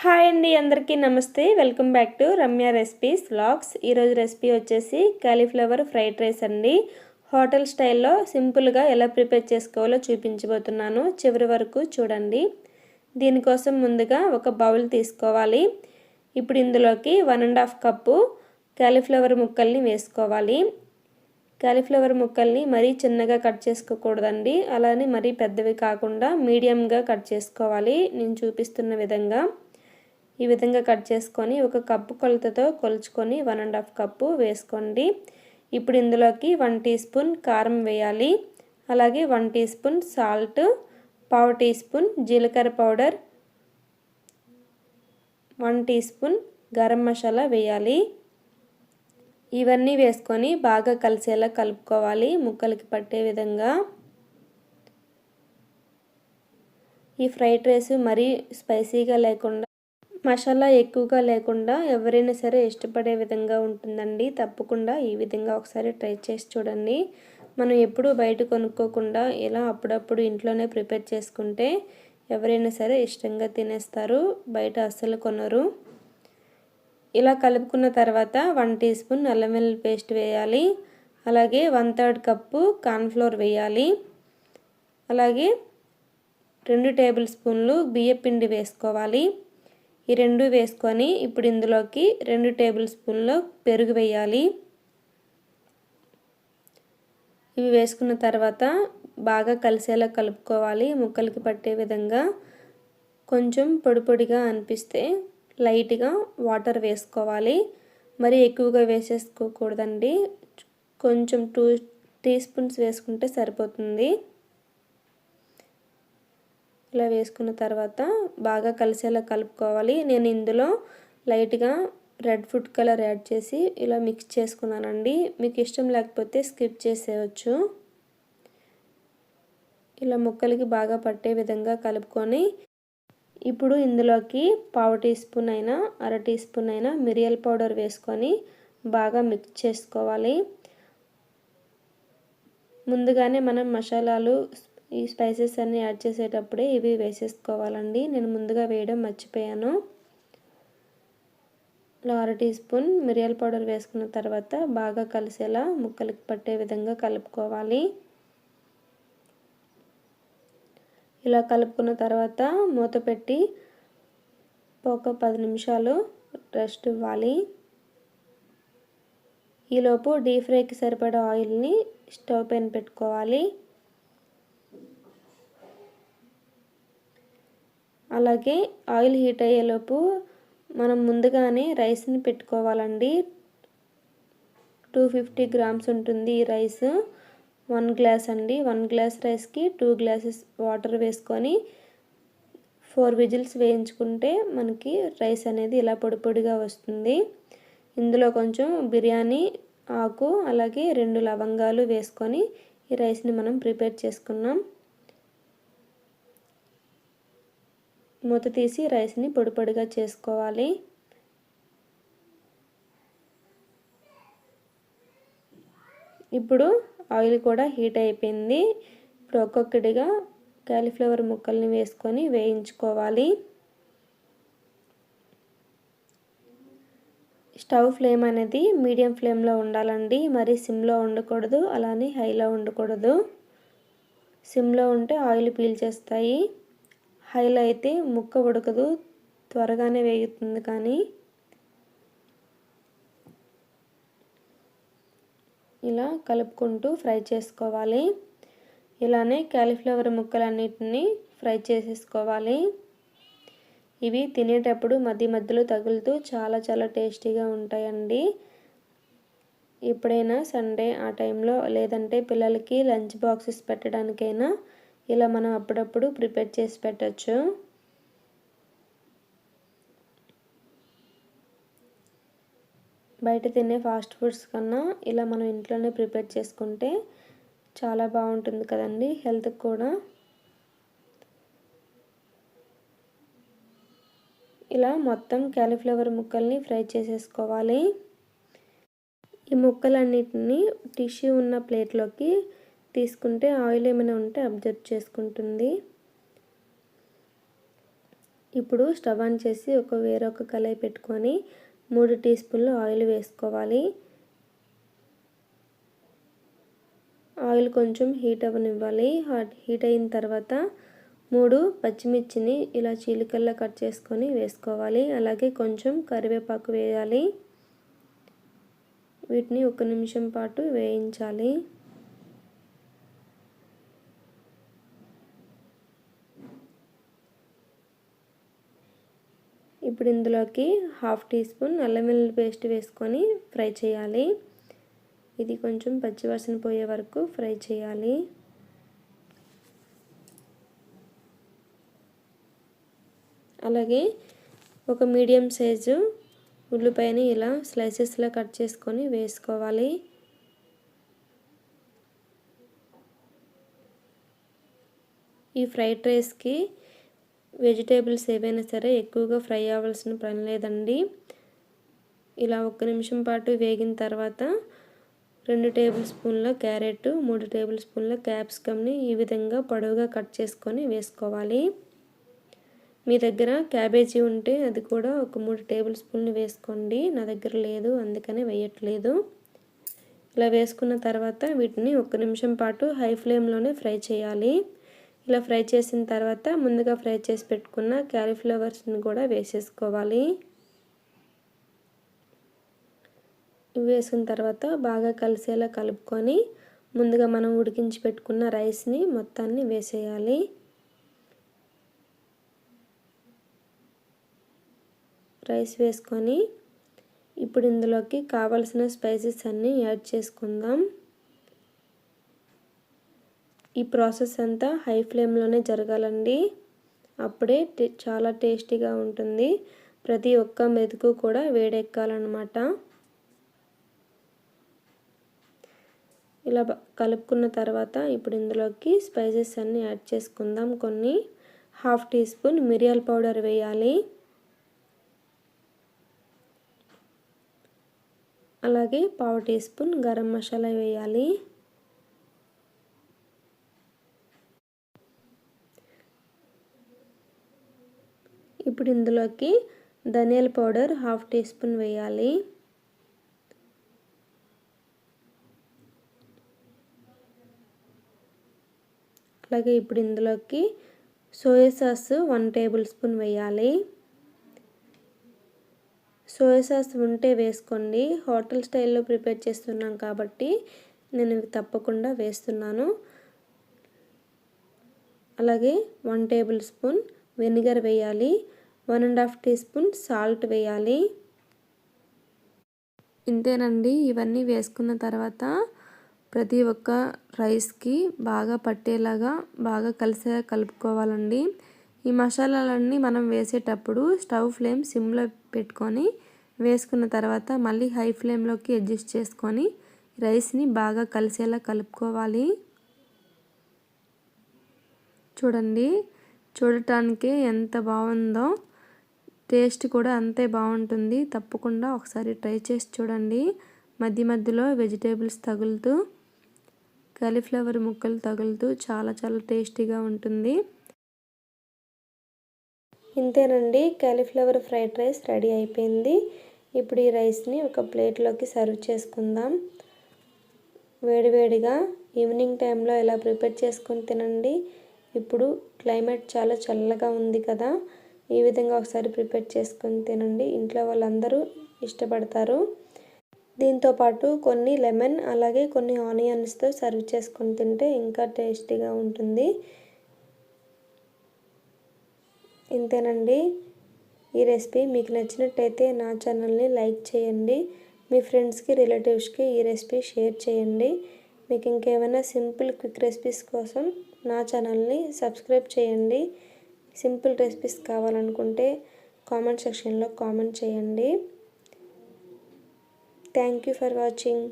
Hi అండి, అందరికీ నమస్తే. Welcome back to Ramya recipes vlogs. ఈరోజు రెసిపీ వచ్చేసి కాలీఫ్లవర్ ఫ్రైడ్ రైస్ అండి. హోటల్ స్టైల్లో సింపుల్గా ఎలా ప్రిపేర్ చేసుకోవాలో చూపించబోతున్నాను. చివరి వరకు చూడండి. దీనికోసం ముందుగా ఒక బౌల్ తీసుకోవాలి. ఇప్పుడు ఇందులోకి 1.5 కప్పు కాలీఫ్లవర్ ముక్కల్ని వేసుకోవాలి. కాలీఫ్లవర్ ముక్కల్ని మరీ చిన్నగా కట్ చేసుకోకూడదండి, అలానే మరీ పెద్దవి కాకుండా మీడియంగా కట్ చేసుకోవాలి. నేను చూపిస్తున్న విధంగా ఈ విధంగా కట్ చేసుకొని ఒక కప్పు కొలతతో కొలుచుకొని 1.5 కప్పు వేసుకోండి. ఇప్పుడు ఇందులోకి 1 టీ స్పూన్ కారం వేయాలి. అలాగే 1 teaspoon salt, 1/2 teaspoon జీలకర్ర powder, 1 teaspoon garam masala వేయాలి. ఇవన్నీ వేసుకొని బాగా కలిసేలా కలుపుకోవాలి, ముక్కలకి పట్టే విధంగా. ఈ ఫ్రైడ్ రైస్ మరీ స్పైసీగా లేకుండా, మసాలా ఎక్కువగా లేకుండా ఎవరైనా సరే ఇష్టపడే విధంగా ఉంటుందండి. తప్పకుండా ఈ విధంగా ఒకసారి ట్రై చేసి చూడండి. మనం ఎప్పుడూ బయట కొనుక్కోకుండా ఇలా అప్పుడప్పుడు ఇంట్లోనే ప్రిపేర్ చేసుకుంటే ఎవరైనా సరే ఇష్టంగా తినేస్తారు, బయట అస్సలు కొనరు. ఇలా కలుపుకున్న తర్వాత 1 టీ స్పూన్ అల్లం వెల్లుల్లి పేస్ట్ వేయాలి. అలాగే 1/3 కప్పు కార్న్ఫ్లోర్ వేయాలి. అలాగే 2 టేబుల్ స్పూన్లు బియ్యపిండి వేసుకోవాలి. ఈ రెండు వేసుకొని ఇప్పుడు ఇందులోకి 2 టేబుల్ స్పూన్లు పెరుగు వేయాలి. ఇవి వేసుకున్న తర్వాత బాగా కలిసేలా కలుపుకోవాలి, ముక్కలకి పట్టే విధంగా. కొంచెం పొడి పొడిగా అనిపిస్తే లైట్గా వాటర్ వేసుకోవాలి, మరి ఎక్కువగా వేసేసుకోకూడదండి. కొంచెం 2 టీ స్పూన్స్ వేసుకుంటే సరిపోతుంది. ఇలా వేసుకున్న తర్వాత బాగా కలిసేలా కలుపుకోవాలి. నేను ఇందులో లైట్గా రెడ్ ఫుడ్ కలర్ యాడ్ చేసి ఇలా మిక్స్ చేసుకున్నానండి. మీకు ఇష్టం లేకపోతే స్కిప్ చేసేయచ్చు. ఇలా ముక్కలకి బాగా పట్టే విధంగా కలుపుకొని ఇప్పుడు ఇందులోకి 1/2 టీ స్పూన్ అయినా 1/2 టీ స్పూన్ అయినా మిరియాల పౌడర్ వేసుకొని బాగా మిక్స్ చేసుకోవాలి. ముందుగానే మనం మసాలాలు, ఈ స్పైసెస్ అన్నీ యాడ్ చేసేటప్పుడే ఇవి వేసేసుకోవాలండి. నేను ముందుగా వేయడం మర్చిపోయాను. ఇలా 1/2 టీ స్పూన్ మిరియాల పౌడర్ వేసుకున్న తర్వాత బాగా కలిసేలా ముక్కలకి పట్టే విధంగా కలుపుకోవాలి. ఇలా కలుపుకున్న తర్వాత మూత పెట్టి ఒక 10 నిమిషాలు రెస్ట్ ఇవ్వాలి. ఈలోపు డీప్ ఫ్రైకి సరిపడా ఆయిల్ని స్టవ్ పైన పెట్టుకోవాలి. అలాగే ఆయిల్ హీట్ అయ్యేలోపు మనం ముందుగానే రైస్ని పెట్టుకోవాలండి. 250 గ్రామ్స్ ఉంటుంది ఈ రైస్. 1 గ్లాస్ అండి. 1 గ్లాస్ రైస్కి 2 గ్లాసెస్ వాటర్ వేసుకొని 4 విజిల్స్ వేయించుకుంటే మనకి రైస్ అనేది ఇలా పొడి పొడిగా వస్తుంది. ఇందులో కొంచెం బిర్యానీ ఆకు, అలాగే 2 లవంగాలు వేసుకొని ఈ రైస్ని మనం ప్రిపేర్ చేసుకున్నాం. మూత తీసి రైస్ని పొడి పొడిగా చేసుకోవాలి. ఇప్పుడు ఆయిల్ కూడా హీట్ అయిపోయింది. ఇప్పుడు ఒక్కొక్కటిగా కాలీఫ్లవర్ ముక్కల్ని వేసుకొని వేయించుకోవాలి. స్టవ్ ఫ్లేమ్ అనేది మీడియం ఫ్లేమ్లో ఉండాలండి, మరి సిమ్లో ఉండకూడదు, అలానే హైలో ఉండకూడదు. సిమ్లో ఉంటే ఆయిల్ పీల్చేస్తాయి, హైలో అయితే ముక్క ఉడకదు, త్వరగానే వేగుతుంది. కానీ ఇలా కలుపుకుంటూ ఫ్రై చేసుకోవాలి. ఇలానే కాలీఫ్లవర్ ముక్కలన్నిటిని ఫ్రై చేసేసుకోవాలి. ఇవి తినేటప్పుడు మధ్య మధ్యలో తగులుతూ చాలా చాలా టేస్టీగా ఉంటాయండి. ఎప్పుడైనా సండే ఆ టైంలో, లేదంటే పిల్లలకి లంచ్ బాక్సెస్ పెట్టడానికైనా ఇలా మనం అప్పుడప్పుడు ప్రిపేర్ చేసి పెట్టచ్చు. బయట తినే ఫాస్ట్ ఫుడ్స్ కన్నా ఇలా మనం ఇంట్లోనే ప్రిపేర్ చేసుకుంటే చాలా బాగుంటుంది కదండి, హెల్త్కి కూడా. ఇలా మొత్తం కాలీఫ్లవర్ ముక్కల్ని ఫ్రై చేసేసుకోవాలి. ఈ ముక్కలన్నిటిని టిష్యూ ఉన్న ప్లేట్లోకి తీసుకుంటే ఆయిల్ ఏమైనా ఉంటే అబ్జర్వ్ చేసుకుంటుంది. ఇప్పుడు స్టవ్ ఆన్ చేసి వేరొక కళాయి పెట్టుకొని 3 టీ స్పూన్లు ఆయిల్ వేసుకోవాలి. ఆయిల్ కొంచెం హీట్ అవ్వనివ్వాలి. హీట్ అయిన తర్వాత 3 పచ్చిమిర్చిని ఇలా చీలికల్లా కట్ చేసుకొని వేసుకోవాలి. అలాగే కొంచెం కరివేపాకు వేయాలి. వీటిని 1 నిమిషం పాటు వేయించాలి. ఇప్పుడు ఇందులోకి 1/2 టీ స్పూన్ అల్లం వెల్లుల్లి పేస్ట్ వేసుకొని ఫ్రై చేయాలి. ఇది కొంచెం పచ్చివాసన పోయే వరకు ఫ్రై చేయాలి. అలాగే ఒక మీడియం సైజు ఉల్లిపాయని ఇలా స్లైసెస్లా కట్ చేసుకొని వేసుకోవాలి. ఈ ఫ్రైడ్ రైస్కి వెజిటేబుల్స్ ఏవైనా సరే ఎక్కువగా ఫ్రై అవ్వాల్సిన పని లేదండి. ఇలా 1 నిమిషం పాటు వేగిన తర్వాత 2 టేబుల్ స్పూన్ల క్యారెట్, 3 టేబుల్ స్పూన్ల క్యాప్సికమ్ని ఈ విధంగా పొడవుగా కట్ చేసుకొని వేసుకోవాలి. మీ దగ్గర క్యాబేజీ ఉంటే అది కూడా ఒక 3 టేబుల్ స్పూన్లు వేసుకోండి. నా దగ్గర లేదు, అందుకని వేయట్లేదు. ఇలా వేసుకున్న తర్వాత వీటిని 1 నిమిషం పాటు హై ఫ్లేమ్లోనే ఫ్రై చేయాలి. ఇలా ఫ్రై చేసిన తర్వాత ముందుగా ఫ్రై చేసి పెట్టుకున్న క్యాలీఫ్లవర్స్ని కూడా వేసేసుకోవాలి. వేసుకున్న తర్వాత బాగా కలిసేలా కలుపుకొని ముందుగా మనం ఉడికించి పెట్టుకున్న రైస్ని మొత్తాన్ని వేసేయాలి. రైస్ వేసుకొని ఇప్పుడు ఇందులోకి కావాల్సిన స్పైసెస్ అన్నీ యాడ్ చేసుకుందాం. ఈ ప్రాసెస్ అంతా హై ఫ్లేమ్లోనే జరగాలండి. అప్పుడే చాలా టేస్టీగా ఉంటుంది. ప్రతి ఒక్క మెతుకు కూడా వేడెక్కాలన్నమాట. ఇలా కలుపుకున్న తర్వాత ఇప్పుడు ఇందులోకి స్పైసెస్ అన్నీ యాడ్ చేసుకుందాం. కొన్ని 1/2 టీ స్పూన్ మిరియాల పౌడర్ వేయాలి. అలాగే 1/4 టీ స్పూన్ గరం మసాలా వేయాలి. ఇప్పుడు ఇందులోకి ధనియాల పౌడర్ 1/2 టీ స్పూన్ వేయాలి. అలాగే ఇప్పుడు ఇందులోకి సోయా సాస్ 1 టేబుల్ స్పూన్ వేయాలి. సోయా సాస్ ఉంటే వేసుకోండి. హోటల్ స్టైల్లో ప్రిపేర్ చేస్తున్నాం కాబట్టి నేను తప్పకుండా వేస్తున్నాను. అలాగే 1 టేబుల్ స్పూన్ వెనిగర్ వేయాలి. 1.5 టీ స్పూన్ సాల్ట్ వేయాలి. ఇంతేనండి. ఇవన్నీ వేసుకున్న తర్వాత ప్రతి ఒక్క రైస్కి బాగా పట్టేలాగా బాగా కలిసేలా కలుపుకోవాలండి. ఈ మసాలాలన్నీ మనం వేసేటప్పుడు స్టవ్ ఫ్లేమ్ సిమ్లో పెట్టుకొని వేసుకున్న తర్వాత మళ్ళీ హై ఫ్లేమ్లోకి అడ్జస్ట్ చేసుకొని రైస్ని బాగా కలిసేలా కలుపుకోవాలి. చూడండి, చూడటానికి ఎంత బాగుందో, టేస్ట్ కూడా అంతే బాగుంటుంది. తప్పకుండా ఒకసారి ట్రై చేసి చూడండి. మధ్య మధ్యలో వెజిటేబుల్స్ తగులుతూ కాలీఫ్లవర్ ముక్కలు తగులుతూ చాలా టేస్టీగా ఉంటుంది. ఇంతేనండి, కాలీఫ్లవర్ ఫ్రైడ్ రైస్ రెడీ అయిపోయింది. ఇప్పుడు ఈ రైస్ని ఒక ప్లేట్లోకి సర్వ్ చేసుకుందాం. వేడివేడిగా ఈవినింగ్ టైంలో ఇలా ప్రిపేర్ చేసుకొని తినండి. ఇప్పుడు క్లైమేట్ చాలా చల్లగా ఉంది కదా, ఈ విధంగా ఒకసారి ప్రిపేర్ చేసుకొని తినండి. ఇంట్లో వాళ్ళందరూ ఇష్టపడతారు. దీంతోపాటు కొన్ని లెమన్ అలాగే కొన్ని ఆనియన్స్తో సర్వ్ చేసుకొని తింటే ఇంకా టేస్టీగా ఉంటుంది. ఇంతేనండి, ఈ రెసిపీ మీకు నచ్చినట్టయితే నా ఛానల్ని లైక్ చేయండి. మీ ఫ్రెండ్స్కి, రిలేటివ్స్కి ఈ రెసిపీ షేర్ చేయండి. మీకు ఇంకేమైనా సింపుల్ క్విక్ రెసిపీస్ కోసం నా ఛానల్ని సబ్స్క్రైబ్ చేయండి. సింపుల్ రెసిపీస్ కావాలనుకుంటే కామెంట్ సెక్షన్లో కామెంట్ చేయండి. Thank you for watching.